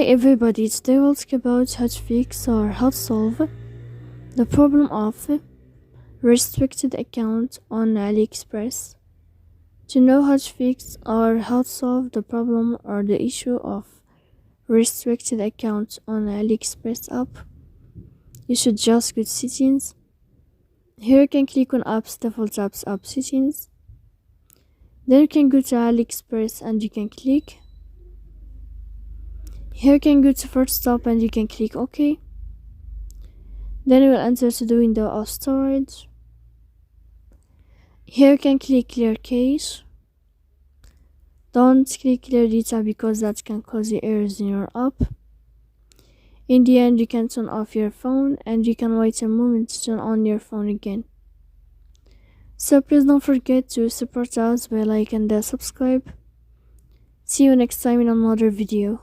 Hi everybody, today we'll talk about how to fix or how to solve the problem of restricted account on AliExpress. To know how to fix or how to solve the problem or the issue of restricted account on AliExpress app, you should just go to settings. Here you can click on apps, default apps, app settings. Then you can go to AliExpress and you can click. Here you can go to first stop and you can click OK. Then you will enter to the window of storage. Here you can click clear cache. Don't click clear data because that can cause you errors in your app. In the end, you can turn off your phone and you can wait a moment to turn on your phone again. So please don't forget to support us by like and subscribe. See you next time in another video.